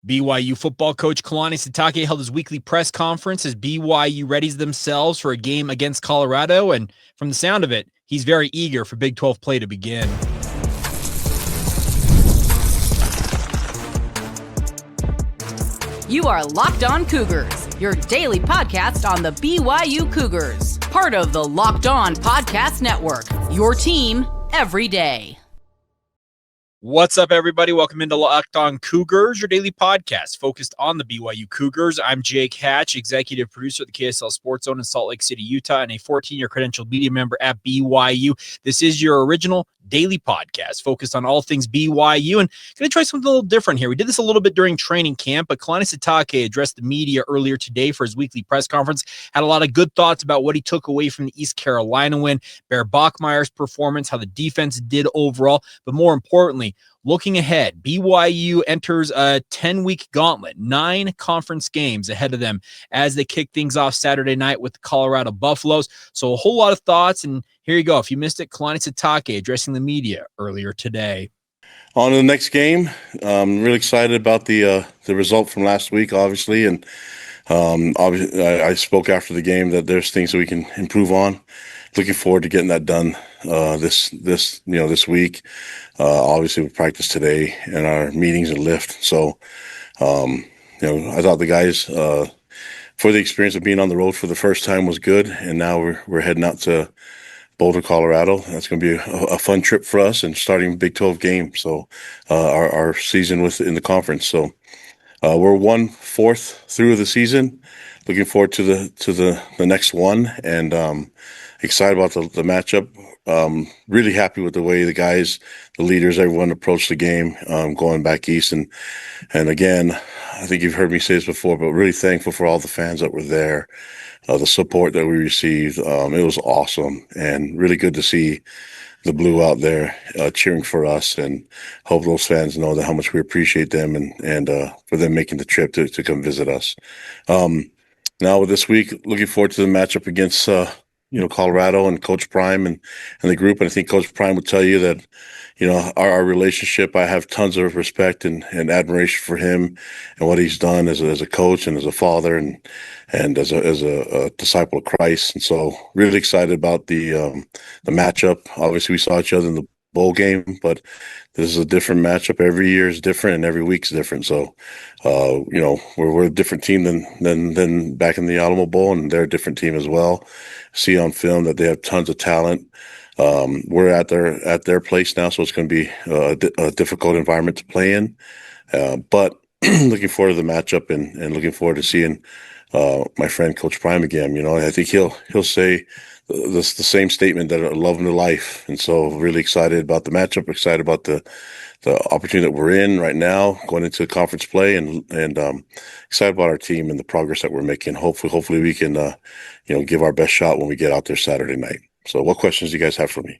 BYU football coach Kalani Sitake held his weekly press conference as BYU readies themselves for a game against Colorado, and from the sound of it, he's very eager for Big 12 play to begin. You are Locked On Cougars, your daily podcast on the BYU Cougars, part of the Locked On Podcast Network, your team every day. What's up, everybody? Welcome into Locked On Cougars, your daily podcast focused on the BYU Cougars. I'm Jake Hatch, executive producer at the KSL Sports Zone in Salt Lake City, Utah, and a 14-year credentialed media member at BYU. This is your original daily podcast focused on all things BYU, and going to try something a little different here. We did this a little bit during training camp, but Kalani Sitake addressed the media earlier today for his weekly press conference, had a lot of good thoughts about what he took away from the East Carolina win, Bear Bachmeier's performance, how the defense did overall, but more importantly, looking ahead, BYU enters a 10-week gauntlet, 9 conference games ahead of them as they kick things off Saturday night with the Colorado Buffaloes. So a whole lot of thoughts, and here you go. If you missed it, Kalani Sitake addressing the media earlier today. On to the next game. I'm really excited about the result from last week, obviously, and obviously I spoke after the game that there's things that we can improve on. Looking forward to getting that done this week. Obviously, we practice today and our meetings and lift. So, I thought the guys for the experience of being on the road for the first time was good, and now we're heading out to Boulder, Colorado. That's going to be a fun trip for us, and starting Big 12 game. So, our season in the conference. So, we're 1/4 through the season. Looking forward to the next one, and excited about the matchup. Really happy with the way the guys, the leaders, everyone approached the game, going back east. And again, I think you've heard me say this before, but really thankful for all the fans that were there, the support that we received. It was awesome and really good to see the Blue out there cheering for us, and hope those fans know that how much we appreciate them and for them making the trip to come visit us. Now with this week, looking forward to the matchup against Colorado and Coach Prime and the group. And I think Coach Prime would tell you that, our relationship, I have tons of respect and admiration for him and what he's done as a coach and as a father and as a disciple of Christ. And so really excited about the matchup. Obviously, we saw each other in the bowl game, but this is a different matchup. Every year is different and every week's different. So, we're a different team than back in the Alamo Bowl, and they're a different team as well. See on film that they have tons of talent. We're at their place now, so it's going to be a difficult environment to play in. But looking forward to the matchup and looking forward to seeing my friend Coach Prime again. I think he'll say the same statement that I love him to life. And so really excited about the matchup, excited about the opportunity that we're in right now, going into conference play, and excited about our team and the progress that we're making. Hopefully we can, give our best shot when we get out there Saturday night. So what questions do you guys have for me?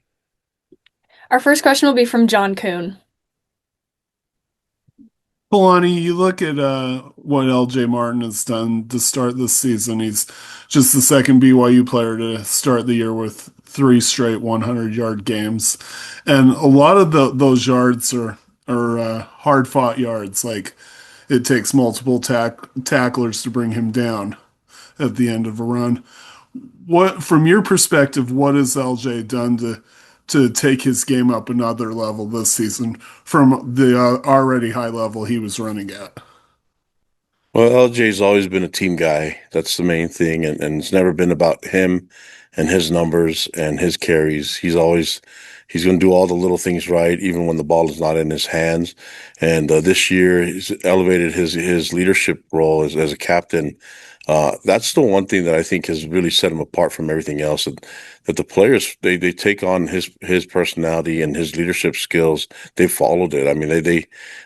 Our first question will be from John Kuhn. Kalani, you look at what LJ Martin has done to start this season. He's just the second BYU player to start the year with 3 straight 100-yard games. And a lot of those yards are hard-fought yards. Like, it takes multiple tacklers to bring him down at the end of a run. What, from your perspective, what has LJ done to take his game up another level this season from the already high level he was running at? Well, LJ's always been a team guy. That's the main thing. And it's never been about him and his numbers and his carries. He's going to do all the little things right, even when the ball is not in his hands. And this year, he's elevated his leadership role as a captain. That's the one thing that I think has really set him apart from everything else. That the players, they take on his personality and his leadership skills. They followed it. I mean,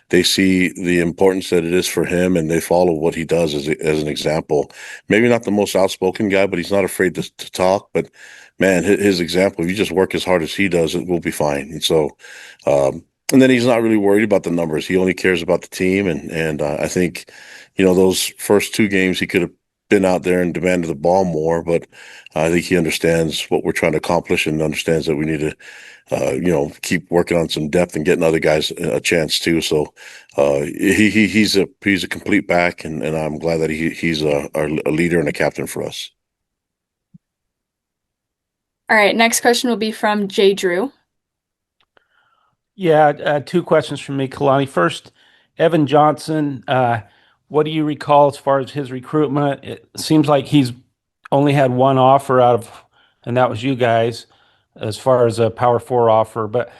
they see the importance that it is for him, and they follow what he does as an example. Maybe not the most outspoken guy, but he's not afraid to talk. But man, his example, if you just work as hard as he does, it will be fine. And so, and then he's not really worried about the numbers. He only cares about the team. And I think, those first 2 games he could have been out there and demanded the ball more, but I think he understands what we're trying to accomplish and understands that we need to, keep working on some depth and getting other guys a chance too. So he's a complete back, and I'm glad that he's a leader and a captain for us. All right, next question will be from Jay Drew. Yeah, two questions from me, Kalani. First, Evan Johnson, what do you recall as far as his recruitment? It seems like he's only had one offer and that was you guys, as far as a Power Four offer. But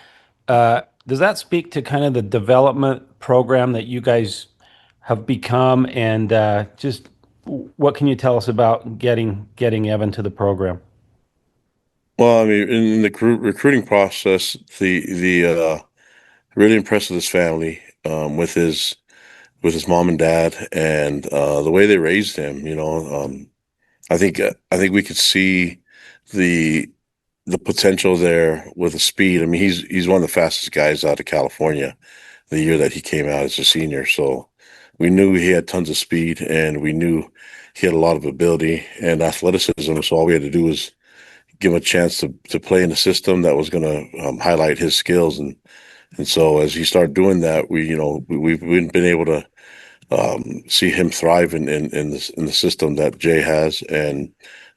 does that speak to kind of the development program that you guys have become, and just what can you tell us about getting Evan to the program? Well, I mean, in the recruiting process, the really impressed with his family, with his mom and dad, and the way they raised him. I think we could see the the potential there with the speed. I mean, he's one of the fastest guys out of California the year that he came out as a senior. So we knew he had tons of speed, and we knew he had a lot of ability and athleticism. So all we had to do was give him a chance to play in a system that was going to highlight his skills. And so as he started doing that, we've been able to see him thrive in the system that Jay has, and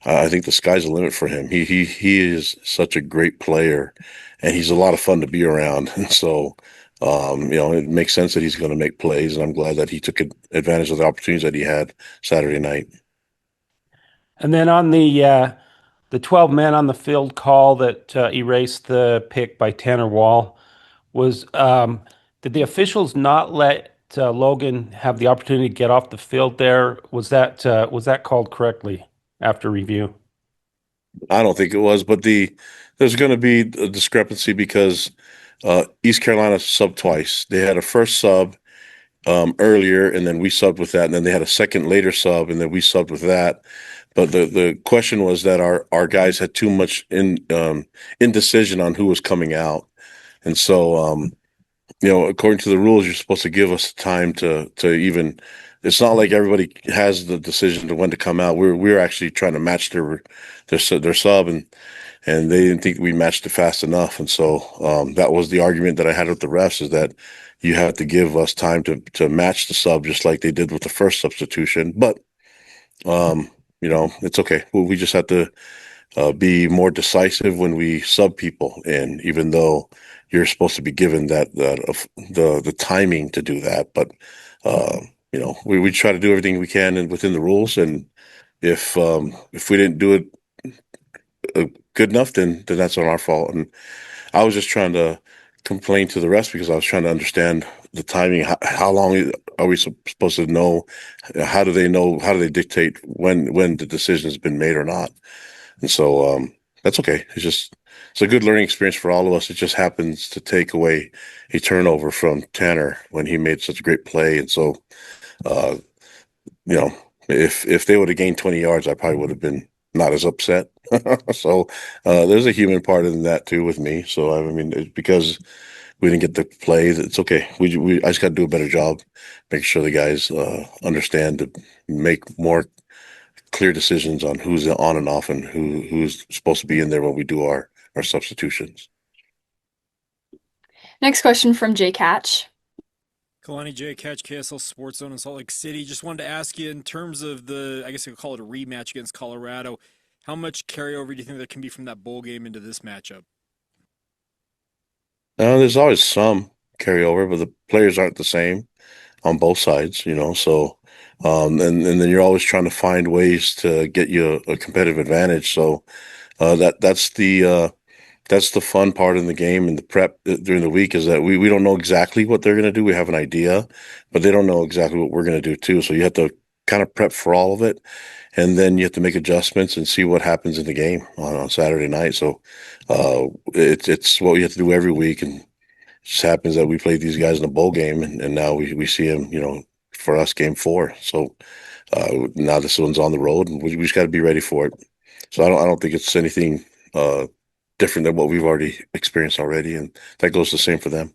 I think the sky's the limit for him. He is such a great player, and he's a lot of fun to be around. And so, it makes sense that he's going to make plays, and I'm glad that he took advantage of the opportunities that he had Saturday night. And then on the 12 men on the field call that erased the pick by Tanner Wall, was did the officials not let Logan have the opportunity to get off the field there? Was that called correctly after review? I don't think it was, but there's going to be a discrepancy because East Carolina subbed twice. They had a first sub earlier, and then we subbed with that, and then they had a second later sub, and then we subbed with that. But the question was that our guys had too much indecision on who was coming out, and so according to the rules, you're supposed to give us time to even. It's not like everybody has the decision to when to come out. We're actually trying to match their sub, and they didn't think we matched it fast enough. And so that was the argument that I had with the refs, is that you have to give us time to match the sub, just like they did with the first substitution. But it's okay. We just have to be more decisive when we sub people in, even though you're supposed to be given the timing to do that. But we try to do everything we can and within the rules, and if we didn't do it good enough, then that's not our fault. And I was just trying to complain to the rest because I was trying to understand the timing. How long are we supposed to know? How do they know? How do they dictate when the decision has been made or not? And so that's okay. It's a good learning experience for all of us. It just happens to take away a turnover from Tanner when he made such a great play. And so, uh, if they would have gained 20 yards, I probably would have been not as upset. So there's a human part in that too with me. So I mean, because we didn't get the play, it's okay. I just got to do a better job making sure the guys understand to make more clear decisions on who's on and off and who's supposed to be in there when we do our substitutions. Next question from Jake Hatch. Kalani J. Catch, KSL Sports Zone in Salt Lake City. Just wanted to ask you, in terms of I guess I could call it a rematch against Colorado, how much carryover do you think there can be from that bowl game into this matchup? There's always some carryover, but the players aren't the same on both sides, So, and then you're always trying to find ways to get you a competitive advantage. So, that's the fun part in the game and the prep during the week, is that we don't know exactly what they're going to do. We have an idea, but they don't know exactly what we're going to do too. So you have to kind of prep for all of it, and then you have to make adjustments and see what happens in the game on Saturday night. So it's what we have to do every week, and it just happens that we played these guys in a bowl game, and now we see them, for us, game 4. So now this one's on the road, and we just got to be ready for it. So I don't think it's anything different than what we've already experienced already, and that goes the same for them.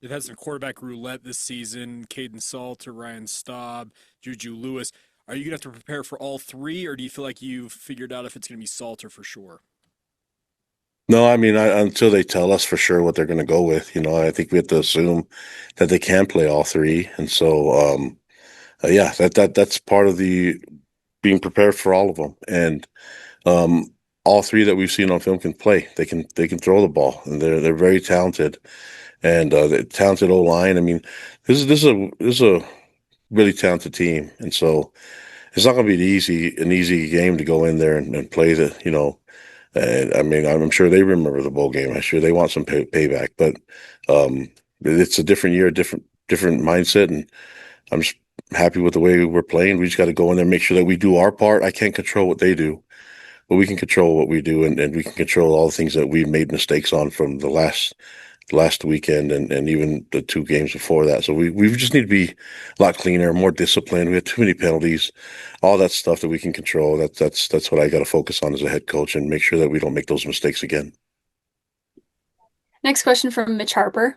They've had some quarterback roulette this season. Caden Salter, Ryan Staub, Juju Lewis. Are you going to have to prepare for all three, or do you feel like you've figured out if it's going to be Salter for sure? No, I mean, until they tell us for sure what they're going to go with, I think we have to assume that they can play all three. And so, yeah, that's part of the being prepared for all of them. And all three that we've seen on film can play. They can throw the ball, and they're very talented. And the talented O line. I mean, this is a really talented team, and so it's not going to be an easy game to go in there and play the. And I mean, I'm sure they remember the bowl game. I'm sure they want some payback, but it's a different year, different mindset, and I'm just happy with the way we're playing. We just got to go in there and make sure that we do our part. I can't control what they do, but we can control what we do, and we can control all the things that we've made mistakes on from the last weekend and even the two games before that. So we just need to be a lot cleaner, more disciplined. We had too many penalties, all that stuff that we can control. That's what I got to focus on as a head coach and make sure that we don't make those mistakes again. Next question from Mitch Harper.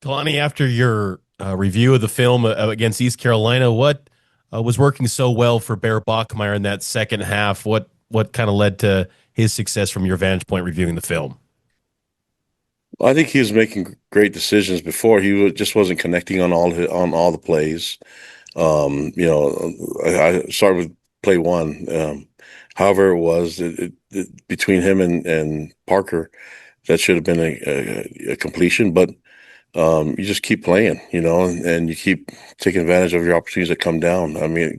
Kalani, after your review of the film against East Carolina, what was working so well for Bear Bachmeier in that second half? What kind of led to his success from your vantage point reviewing the film? I think he was making great decisions before. Just wasn't connecting on all the plays. I started with play one. However, it was between him and Parker, that should have been a completion. But you just keep playing, and you keep taking advantage of your opportunities that come down. I mean,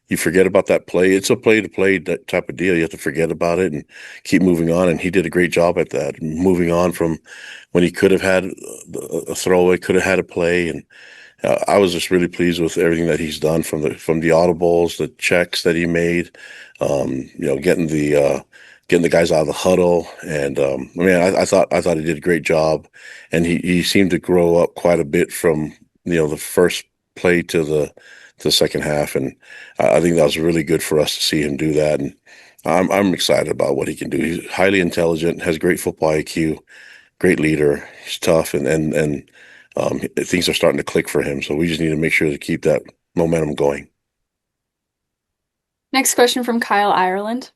you forget about that play. It's a play-to-play type of deal. You have to forget about it and keep moving on. And he did a great job at that, moving on from when he could have had a throwaway, could have had a play. And I was just really pleased with everything that he's done from the audibles, the checks that he made, getting the guys out of the huddle. And I thought he did a great job, and he seemed to grow up quite a bit from the first play to the second half, and I think that was really good for us to see him do that. And I'm excited about what he can do. He's highly intelligent, has great football IQ, great leader. He's tough, and things are starting to click for him. So we just need to make sure to keep that momentum going. Next question from Kyle Ireland.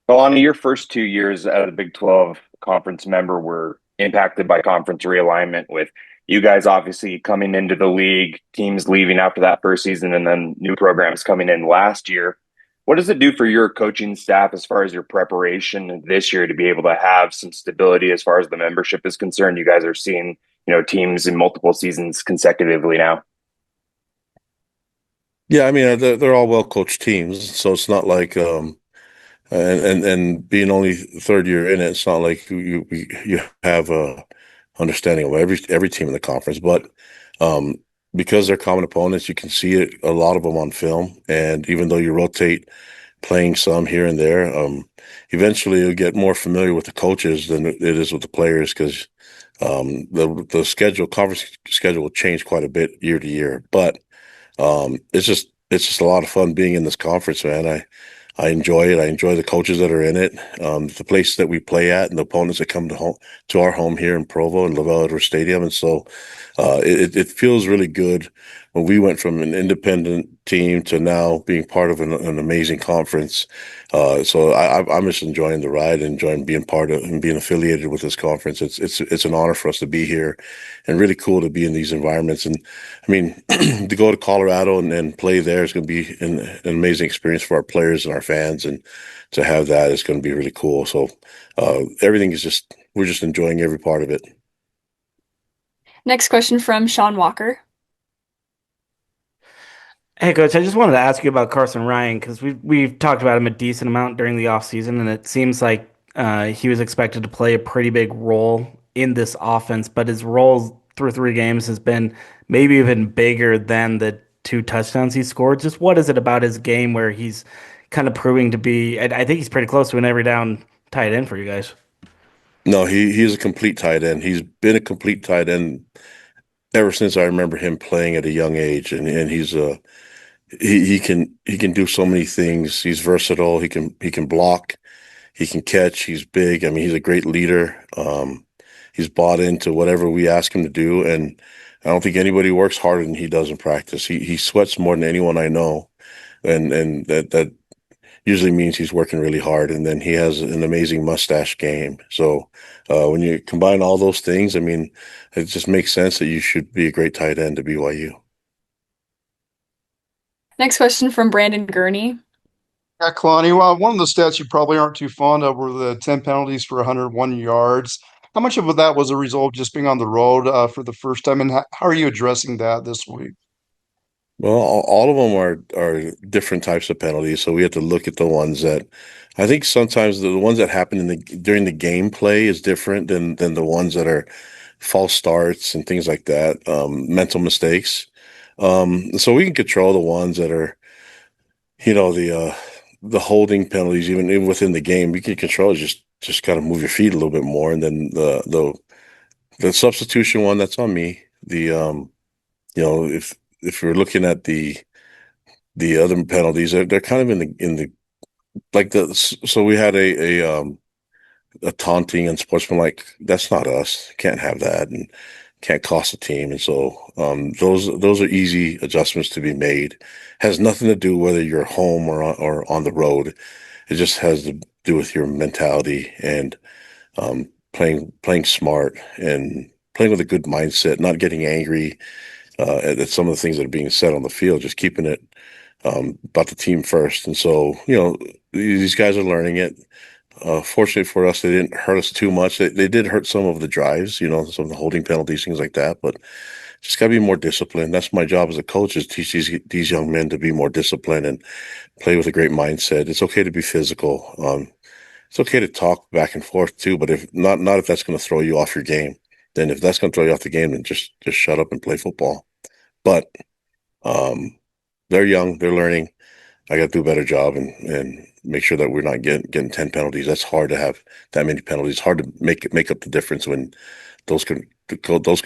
Kalani, your first 2 years as a Big 12 conference member were impacted by conference realignment, with you guys obviously coming into the league, teams leaving after that first season, and then new programs coming in last year. What does it do for your coaching staff as far as your preparation this year to be able to have some stability as far as the membership is concerned? You guys are seeing, teams in multiple seasons consecutively now. Yeah, I mean, they're all well-coached teams, so it's not like and being only third year in it, it's not like you have a understanding of every team in the conference. But because they're common opponents, you can see it, a lot of them on film. And even though you rotate playing some here and there, eventually you'll get more familiar with the coaches than it is with the players, because the conference schedule will change quite a bit year to year. But it's just a lot of fun being in this conference, man. I enjoy it. I enjoy the coaches that are in it, the places that we play at, and the opponents that come to our home here in Provo and Lavelle Edwards Stadium. And so it feels really good when we went from an independent team to now being part of an amazing conference. So I'm just enjoying the ride, and enjoying being part of and being affiliated with this conference. It's an honor for us to be here, and really cool to be in these environments. And I mean, to go to Colorado and play there is going to be an amazing experience for our players and our fans, and to have that is going to be really cool. So everything is we're just enjoying every part of it. Next question from Sean Walker. Hey, Coach, I just wanted to ask you about Carson Ryan, because we've talked about him a decent amount during the offseason, and it seems like he was expected to play a pretty big role in this offense, but his role through 3 games has been maybe even bigger than the 2 touchdowns he scored. Just what is it about his game where he's kind of proving to be, I think he's pretty close to an every down tight end for you guys? No, he is a complete tight end. He's been a complete tight end ever since I remember him playing at a young age, and he's he can do so many things. He's versatile. He can block. He can catch. He's big. I mean, he's a great leader. He's bought into whatever we ask him to do, and I don't think anybody works harder than he does in practice. He sweats more than anyone I know, and that usually means he's working really hard. And then he has an amazing mustache game. So when you combine all those things, I mean, it just makes sense that you should be a great tight end to BYU. Next question from Brandon Gurney. Yeah, Kalani, well, one of the stats you probably aren't too fond of were the 10 penalties for 101 yards. How much of that was a result of just being on the road for the first time, and how are you addressing that this week? Well, all of them are different types of penalties, so we have to look at the ones that I think sometimes the ones that happen during the gameplay is different than the ones that are false starts and things like that, mental mistakes. So we can control the ones that are, the holding penalties, even within the game. We can control it, just kind of move your feet a little bit more, and then the substitution one, that's on me. If we're looking at the other penalties, they're kind of in the like the so we had a taunting and sportsmanlike. That's not us. Can't have that, and can't cost a team. And so those are easy adjustments to be made. Has nothing to do whether you're home or on the road. It just has to do with your mentality and playing smart and playing with a good mindset, not getting angry at some of the things that are being said on the field, just keeping it about the team first. And so, these guys are learning it. Fortunately for us, they didn't hurt us too much. They did hurt some of the drives, some of the holding penalties, things like that. But just got to be more disciplined. That's my job as a coach, is teach these young men to be more disciplined and play with a great mindset. It's okay to be physical. It's okay to talk back and forth too, but if that's going to throw you off your game. Then if that's going to throw you off the game, then just shut up and play football. But they're young, they're learning. I got to do a better job and make sure that we're not getting 10 penalties. That's hard to have that many penalties. It's hard to make up the difference when those could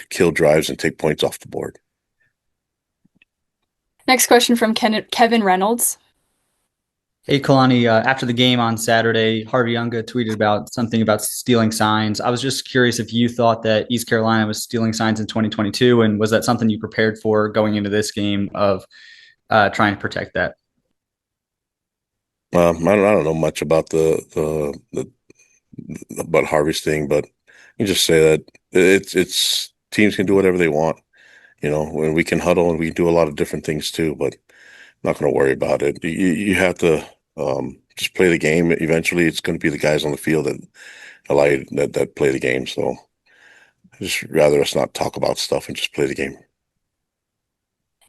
kill drives and take points off the board. Next question from Kevin Reynolds. Hey, Kalani, after the game on Saturday, Harvey Unga tweeted about something about stealing signs. I was just curious if you thought that East Carolina was stealing signs in 2022, and was that something you prepared for going into this game of trying to protect that? I don't know much about about Harvey's thing, but you just say that it's teams can do whatever they want. When we can huddle and we can do a lot of different things too, but not going to worry about it. You have to just play the game. Eventually, it's going to be the guys on the field that play the game. So I just rather us not talk about stuff and just play the game.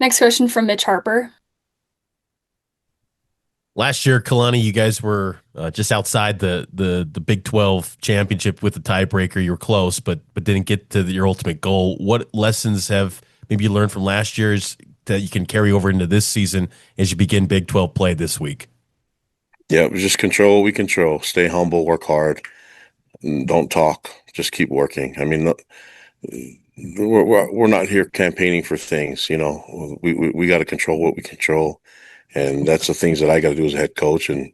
Next question from Mitch Harper. Last year, Kalani, you guys were just outside the Big 12 championship with the tiebreaker. You were close, but didn't get to your ultimate goal. What lessons have maybe you learned from last year's that you can carry over into this season as you begin Big 12 play this week? Yeah, just control what we control. Stay humble, work hard, and don't talk. Just keep working. I mean, we're not here campaigning for things. We got to control what we control. And that's the things that I got to do as a head coach. And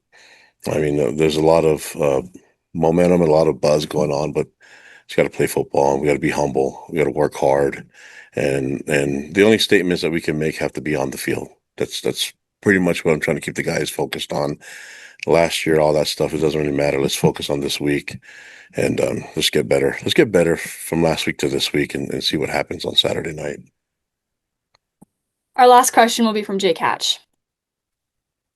I mean, there's a lot of momentum and a lot of buzz going on, but just got to play football and we got to be humble. We got to work hard. And the only statements that we can make have to be on the field. That's pretty much what I'm trying to keep the guys focused on. Last year, all that stuff, it doesn't really matter. Let's focus on this week and let's get better. Let's get better from last week to this week and see what happens on Saturday night. Our last question will be from Jake Hatch.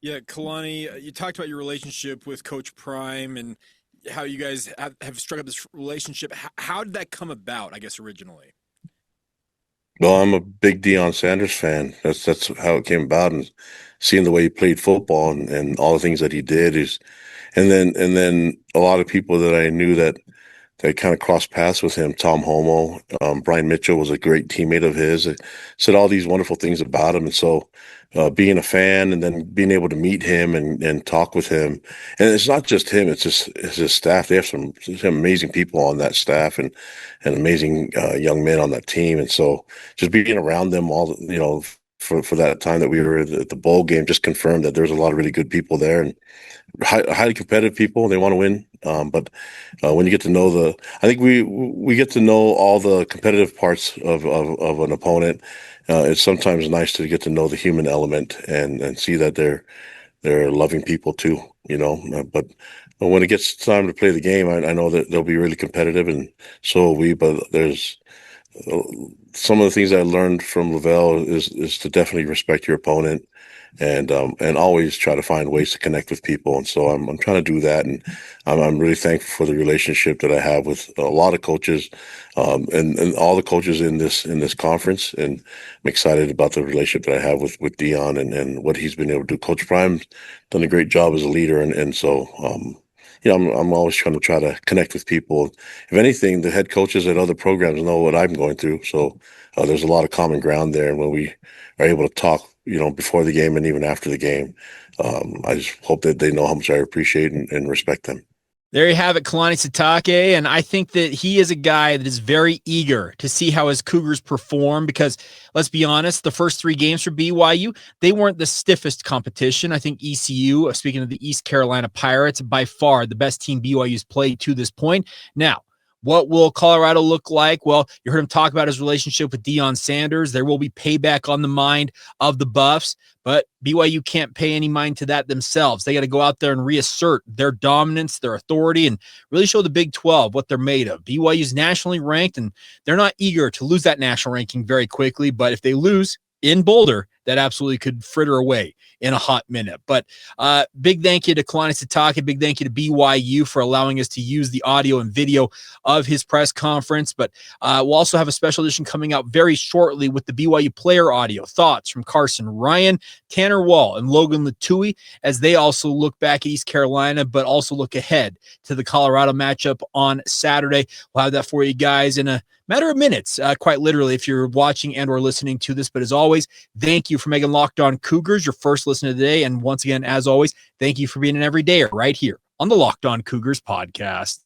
Yeah, Kalani, you talked about your relationship with Coach Prime and how you guys have struck up this relationship. How did that come about, I guess, originally? Well, I'm a big Deion Sanders fan. That's how it came about, and seeing the way he played football and all the things that he did and then a lot of people that I knew that kind of crossed paths with him. Tom Homo, Brian Mitchell was a great teammate of his. It said all these wonderful things about him, and so being a fan and then being able to meet him and talk with him, and it's not just him; it's his staff. They have some amazing people on that staff and amazing young men on that team, and so just being around them all, for that time that we were at the bowl game just confirmed that there's a lot of really good people there and highly competitive people. They want to win. But when you get to know I think we get to know all the competitive parts of an opponent. It's sometimes nice to get to know the human element and see that they're loving people too, but when it gets time to play the game, I know that they'll be really competitive, and so will we. But there's some of the things I learned from Lavelle is to definitely respect your opponent and always try to find ways to connect with people. And so I'm trying to do that, and I'm really thankful for the relationship that I have with a lot of coaches, and all the coaches in this conference. And I'm excited about the relationship that I have with Deion and what he's been able to do. Coach Prime's done a great job as a leader, and so I'm always trying to connect with people. If anything, the head coaches at other programs know what I'm going through, so there's a lot of common ground there. And when we are able to talk, before the game and even after the game, I just hope that they know how much I appreciate and respect them. There you have it, Kalani Sitake, and I think that he is a guy that is very eager to see how his Cougars perform because, let's be honest, the first 3 games for BYU, they weren't the stiffest competition. I think ECU, speaking of the East Carolina Pirates, by far the best team BYU's played to this point. Now, what will Colorado look like? Well, you heard him talk about his relationship with Deion Sanders. There will be payback on the mind of the Buffs, but BYU can't pay any mind to that themselves. They got to go out there and reassert their dominance, their authority, and really show the Big 12 what they're made of. BYU's nationally ranked, and they're not eager to lose that national ranking very quickly, but if they lose in Boulder, that absolutely could fritter away in a hot minute. But big thank you to Kalani Sitake. Big thank you to BYU for allowing us to use the audio and video of his press conference. But we'll also have a special edition coming out very shortly with the BYU player audio. Thoughts from Carson Ryan, Tanner Wall, and Logan Latui as they also look back at East Carolina, but also look ahead to the Colorado matchup on Saturday. We'll have that for you guys in a matter of minutes, quite literally, if you're watching and or listening to this. But as always, thank you for making Locked On Cougars your first listen of the day. And once again, as always, thank you for being an everydayer right here on the Locked On Cougars podcast.